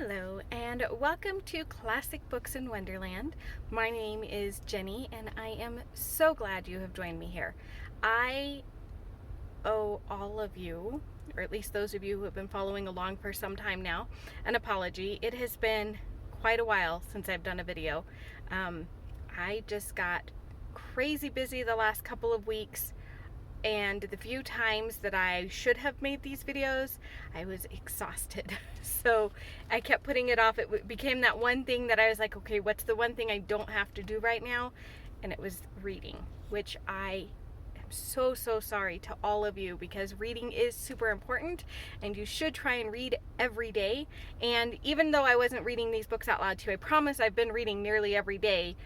Hello and welcome to Classic Books in Wonderland. My name is Jenny and I am so glad you have joined me here. I owe all of you, or at least those of you who have been following along for some time now, an apology. It has been quite a while since I've done a video. I just got crazy busy the last couple of weeks, and the few times that I should have made these videos, I was exhausted. So I kept putting it off. It became that one thing that I was like, okay, what's the one thing I don't have to do right now? And it was reading, which I am so sorry to all of you, because reading is super important and you should try and read every day. And even though I wasn't reading these books out loud to you, I promise I've been reading nearly every day.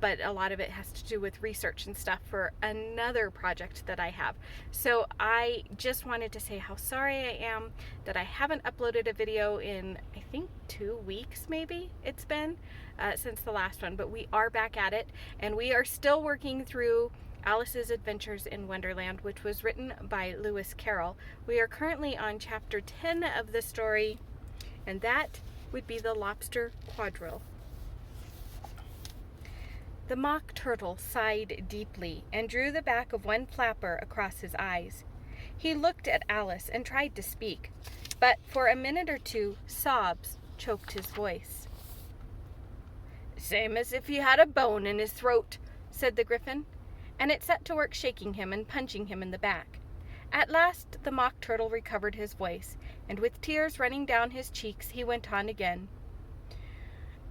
But a lot of it has to do with research and stuff for another project that I have. So I just wanted to say how sorry I am that I haven't uploaded a video in, I think, 2 weeks maybe it's been since the last one. But we are back at it, and we are still working through Alice's Adventures in Wonderland, which was written by Lewis Carroll. We are currently on chapter 10 of the story, and that would be the Lobster Quadrill. The Mock Turtle sighed deeply and drew the back of one flapper across his eyes. He looked at Alice and tried to speak, but for a minute or two, sobs choked his voice. "Same as if he had a bone in his throat," said the Griffin, and it set to work shaking him and punching him in the back. At last the Mock Turtle recovered his voice, and with tears running down his cheeks, he went on again.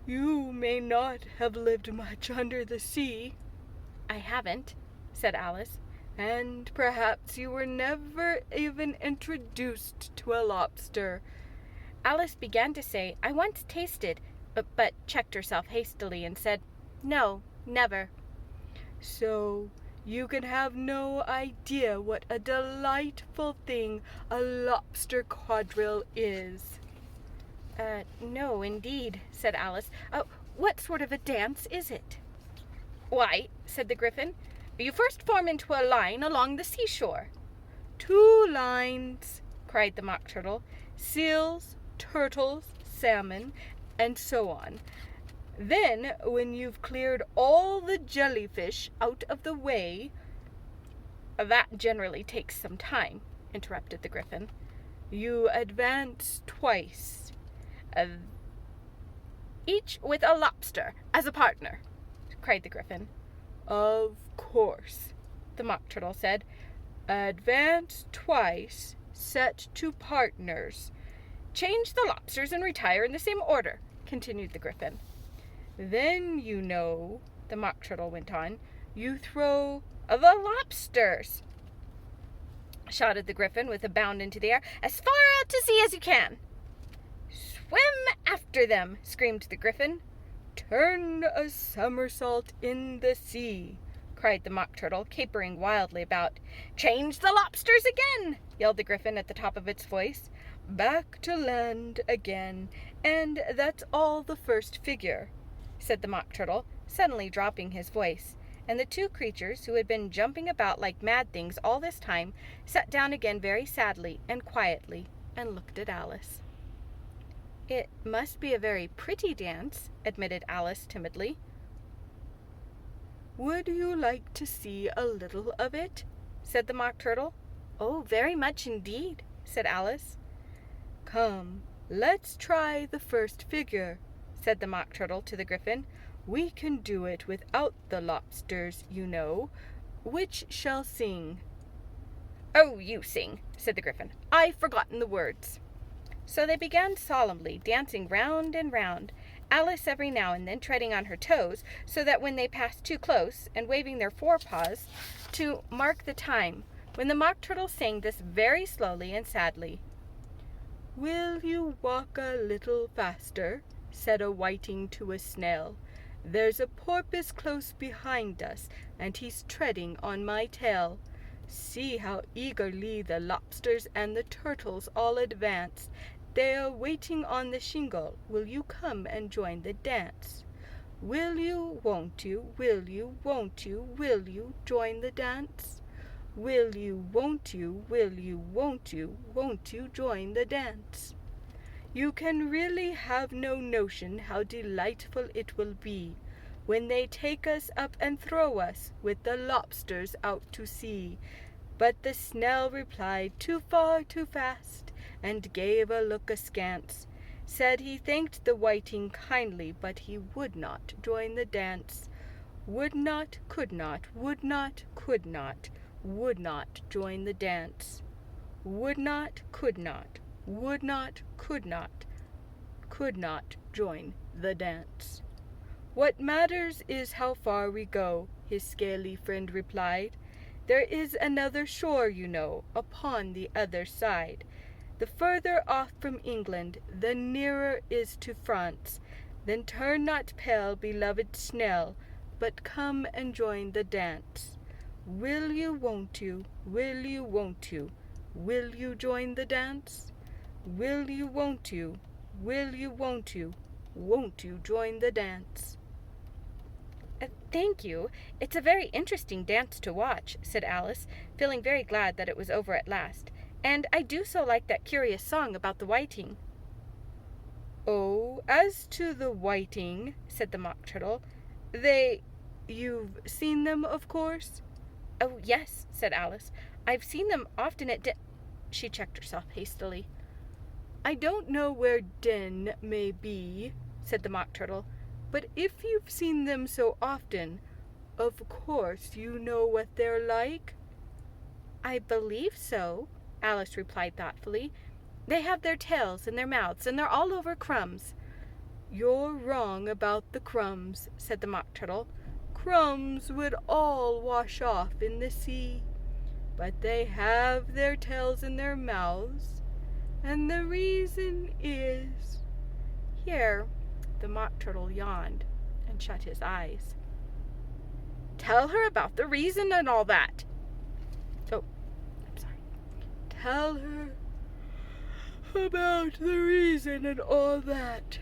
"You may not have lived much under the sea." "I haven't," said Alice. "And perhaps you were never even introduced to a lobster." Alice began to say, "I once tasted," but checked herself hastily and said, "No, never." "So you can have no idea what a delightful thing a lobster quadrille is." No, indeed," said Alice. "What sort of a dance is it?" "Why," said the Griffin, "you first form into a line along the seashore." "2 lines," cried the Mock Turtle. "Seals, turtles, salmon, and so on. Then, when you've cleared all the jellyfish out of the way—" "That generally takes some time," interrupted the Griffin. "You advance twice. Each with a lobster as a partner," cried the Griffin. "Of course," the Mock Turtle said. "Advance twice, set to partners. Change the lobsters and retire in the same order," continued the Griffin. "Then, you know," the Mock Turtle went on, "you throw—" "The lobsters!" shouted the Griffin with a bound into the air. "As far out to sea as you can." "Swim after them!" screamed the Griffin. "Turn a somersault in the sea!" cried the Mock Turtle, capering wildly about. "Change the lobsters again!" yelled the Griffin at the top of its voice. "Back to land again, and that's all the first figure," said the Mock Turtle, suddenly dropping his voice, and the 2 creatures, who had been jumping about like mad things all this time, sat down again very sadly and quietly and looked at Alice. "It must be a very pretty dance," admitted Alice timidly. "Would you like to see a little of it?" said the Mock Turtle. "Oh, very much indeed," said Alice. "Come, let's try the first figure," said the Mock Turtle to the Griffin. "We can do it without the lobsters, you know. Which shall sing?" "Oh, you sing," said the Griffin. "I've forgotten the words." So they began solemnly, dancing round and round, Alice every now and then treading on her toes, so that when they passed too close, and waving their forepaws to mark the time, when the Mock Turtle sang this very slowly and sadly. "Will you walk a little faster?" said a whiting to a snail. "There's a porpoise close behind us, and he's treading on my tail. See how eagerly the lobsters and the turtles all advance. They are waiting on the shingle. Will you come and join the dance? Will you, won't you, will you, won't you, will you join the dance? Will you, won't you, will you, won't you join the dance?" You can really have no notion how delightful it will be when they take us up and throw us with the lobsters out to sea." But the Snell replied, "Too far, too fast," and gave a look askance. Said he thanked the whiting kindly, but he would not join the dance. Would not, could not, would not, could not, would not join the dance. Would not, could not, would not, could not join the dance. "What matters is how far we go," his scaly friend replied. "There is another shore, you know, upon the other side. The further off from England, the nearer is to France. Then turn not pale, beloved Snell, but come and join the dance. Will you, won't you, will you, won't you, will you join the dance? Will you, won't you, will you, won't you join the dance?" "Thank you. It's a very interesting dance to watch," said Alice, feeling very glad that it was over at last. "And I do so like that curious song about the whiting." "Oh, as to the whiting," said the Mock Turtle, you've seen them, of course?" "Oh, yes," said Alice. "I've seen them often at She checked herself hastily. "I don't know where Den may be," said the Mock Turtle, "but if you've seen them so often, of course you know what they're like?" "I believe so," Alice replied thoughtfully. "They have their tails and their mouths, and they're all over crumbs." "You're wrong about the crumbs," said the Mock Turtle. "Crumbs would all wash off in the sea. But they have their tails in their mouths, and the reason is—" Here the Mock Turtle yawned and shut his eyes. "Tell her about the reason and all that." "Oh, I'm sorry. Tell her about the reason and all that,"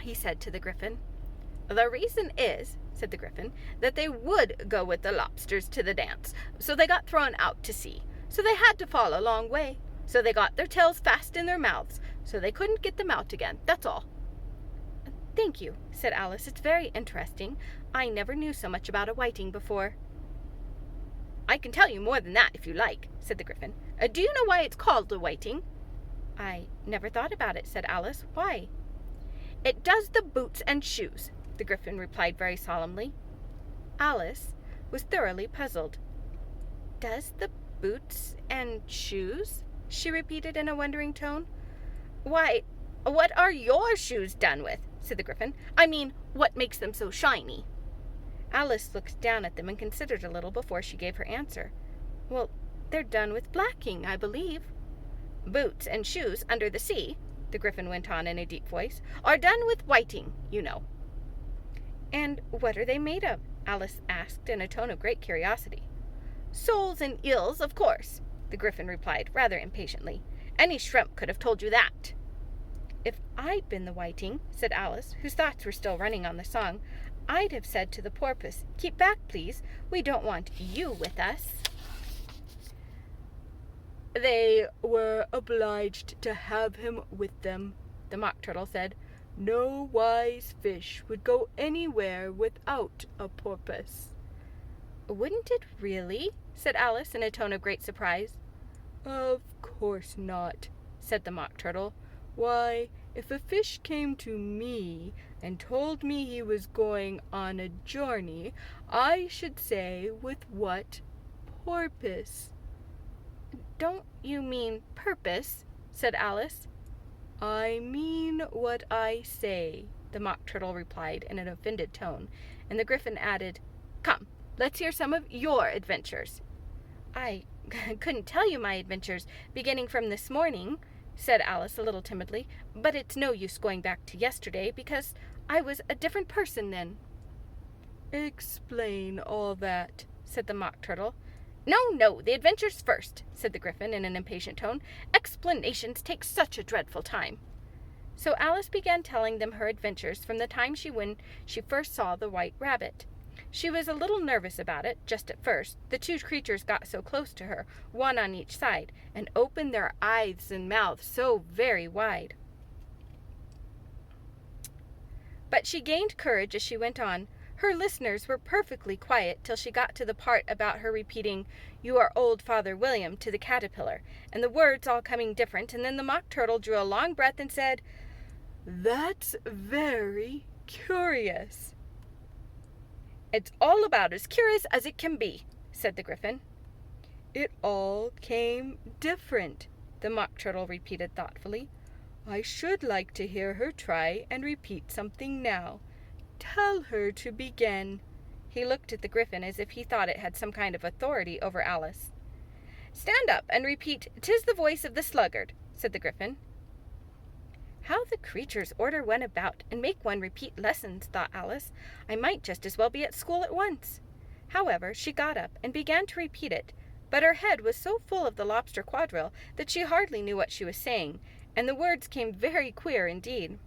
he said to the Griffin. "The reason is," said the Griffin, "that they would go with the lobsters to the dance, so they got thrown out to sea. So they had to fall a long way. So they got their tails fast in their mouths, so they couldn't get them out again. That's all." "Thank you," said Alice. "It's very interesting. I never knew so much about a whiting before." "I can tell you more than that if you like," said the Griffin. "Do you know why it's called a whiting?" "I never thought about it," said Alice. "Why?" "It does the boots and shoes," the Griffin replied very solemnly. Alice was thoroughly puzzled. "Does the boots and shoes?" she repeated in a wondering tone. "Why, what are your shoes done with?" said the Griffin. "I mean, what makes them so shiny?" Alice looked down at them and considered a little before she gave her answer. "Well, they're done with blacking, I believe." "Boots and shoes under the sea," the Griffin went on in a deep voice, "are done with whiting, you know." "And what are they made of?" Alice asked in a tone of great curiosity. "Soles and eels, of course," the Griffin replied rather impatiently. "Any shrimp could have told you that." "If I'd been the whiting," said Alice, whose thoughts were still running on the song, "I'd have said to the porpoise, 'Keep back, please. We don't want you with us.'" "They were obliged to have him with them," the Mock Turtle said. "No wise fish would go anywhere without a porpoise." "Wouldn't it really?" said Alice in a tone of great surprise. "Of course not," said the Mock Turtle. "Why, if a fish came to me and told me he was going on a journey, I should say, with what porpoise?" "Don't you mean purpose?" said Alice. "I mean what I say," the Mock Turtle replied in an offended tone, and the Griffin added, "Come, let's hear some of your adventures." "I couldn't tell you my adventures, beginning from this morning," said Alice a little timidly, "but it's no use going back to yesterday, because I was a different person then." "Explain all that," said the Mock Turtle. No, the adventures first," said the Griffin in an impatient tone. "Explanations take such a dreadful time." So Alice began telling them her adventures from the time when she first saw the White Rabbit. She was a little nervous about it, just at first. The two creatures got so close to her, one on each side, and opened their eyes and mouths so very wide. But she gained courage as she went on. Her listeners were perfectly quiet till she got to the part about her repeating, "You are old Father William," to the caterpillar, and the words all coming different, and then the Mock Turtle drew a long breath and said, "That's very curious." "It's all about as curious as it can be," said the Gryphon. "It all came different," the Mock Turtle repeated thoughtfully. "I should like to hear her try and repeat something now. Tell her to begin." He looked at the Gryphon as if he thought it had some kind of authority over Alice. "Stand up and repeat, 'Tis the voice of the sluggard,'" said the Gryphon. How the creatures order one about and make one repeat lessons, thought Alice. I might just as well be at school at once. However, she got up and began to repeat it, but her head was so full of the Lobster Quadrill that she hardly knew what she was saying, and the words came very queer indeed.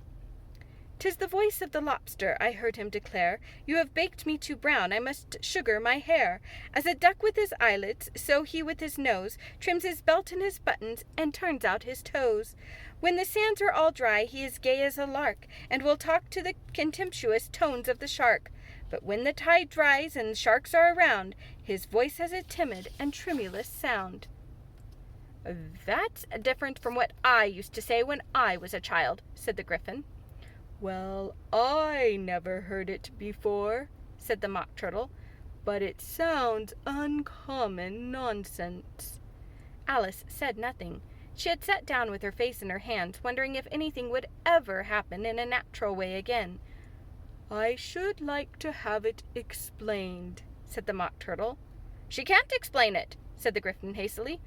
"'Tis the voice of the lobster," I heard him declare. "You have baked me too brown, I must sugar my hair. As a duck with his eyelids, so he with his nose trims his belt and his buttons, and turns out his toes. When the sands are all dry, he is gay as a lark, and will talk to the contemptuous tones of the shark. But when the tide dries and sharks are around, his voice has a timid and tremulous sound." "That's different from what I used to say when I was a child," said the Gryphon. "Well, I never heard it before," said the Mock Turtle, "but it sounds uncommon nonsense." Alice said nothing. She had sat down with her face in her hands, wondering if anything would ever happen in a natural way again. "I should like to have it explained," said the Mock Turtle. "She can't explain it," said the Gryphon hastily.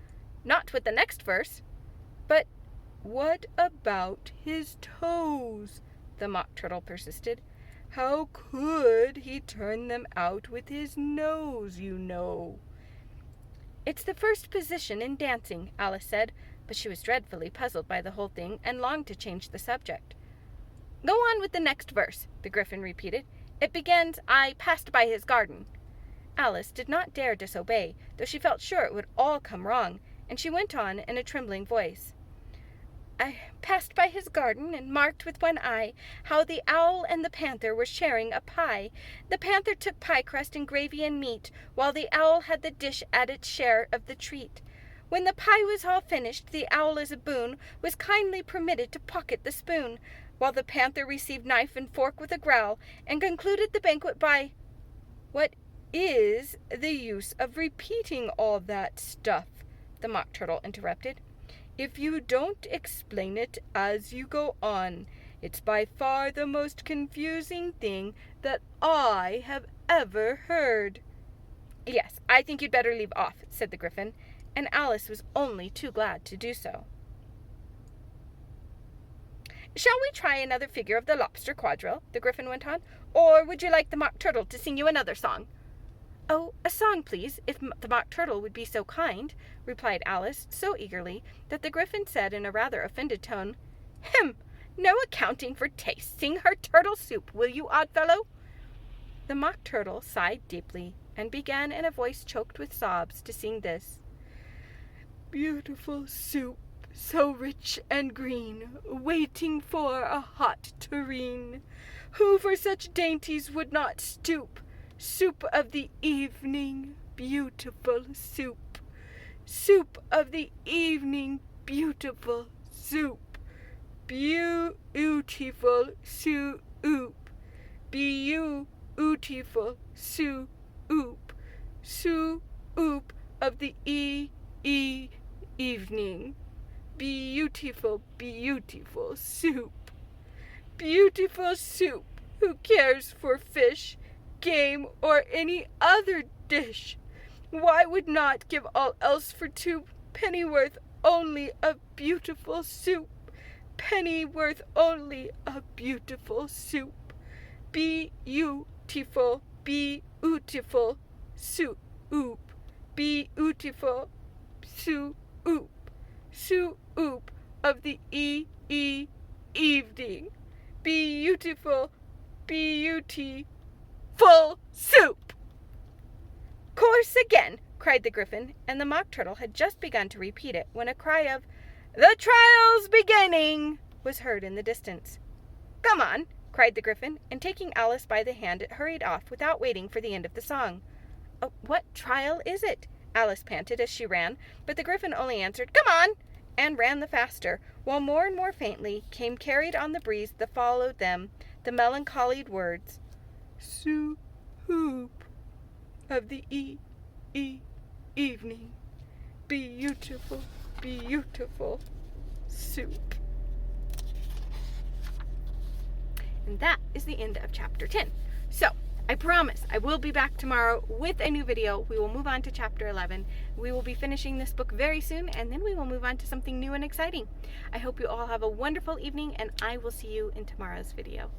"Not with the next verse." "But what about his toes?" the Mock Turtle persisted. "How could he turn them out with his nose, you know?" "It's the first position in dancing," Alice said, but she was dreadfully puzzled by the whole thing and longed to change the subject. "Go on with the next verse," the Gryphon repeated. "It begins, 'I passed by his garden.'" Alice did not dare disobey, though she felt sure it would all come wrong, and she went on in a trembling voice. "I passed by his garden, and marked with one eye how the owl and the panther were sharing a pie. The panther took pie crust and gravy and meat, while the owl had the dish at its share of the treat. When the pie was all finished, the owl as a boon was kindly permitted to pocket the spoon, while the panther received knife and fork with a growl, and concluded the banquet by—" "What is the use of repeating all that stuff?" the Mock Turtle interrupted. "If you don't explain it as you go on, it's by far the most confusing thing that I have ever heard." "Yes, I think you'd better leave off," said the Gryphon, and Alice was only too glad to do so. "Shall we try another figure of the Lobster Quadrill?" the Gryphon went on. "Or would you like the Mock Turtle to sing you another song?" "Oh, a song, please, if the Mock Turtle would be so kind," replied Alice, so eagerly that the Gryphon said in a rather offended tone, "Hem! No accounting for taste. Sing her turtle soup, will you, Oddfellow?" The Mock Turtle sighed deeply and began in a voice choked with sobs to sing this: "Beautiful soup, so rich and green, waiting for a hot tureen. Who for such dainties would not stoop? Soup of the evening, beautiful soup. Soup of the evening, beautiful soup. Beautiful soup. Beautiful soup. Soup of the evening. Beautiful, beautiful soup. Beautiful soup. Who cares for fish, game, or any other dish? Why would not give all else for 2 pennyworth only of beautiful soup? Pennyworth only of beautiful soup. Beautiful, beautiful soup. Beautiful soup. Soup of the evening. Beautiful, beauty full soup!" "Course again!" cried the Griffin, and the Mock Turtle had just begun to repeat it when a cry of "The trial's beginning!" was heard in the distance. "Come on!" cried the Griffin, and taking Alice by the hand it hurried off without waiting for the end of the song. "What trial is it?" Alice panted as she ran, but the Griffin only answered, "Come on!" and ran the faster, while more and more faintly came carried on the breeze that followed them the melancholy words, "Soup of the evening, beautiful, beautiful soup." And that is the end of chapter 10. So, I promise I will be back tomorrow with a new video. We will move on to chapter 11. We will be finishing this book very soon, and then we will move on to something new and exciting. I hope you all have a wonderful evening, and I will see you in tomorrow's video.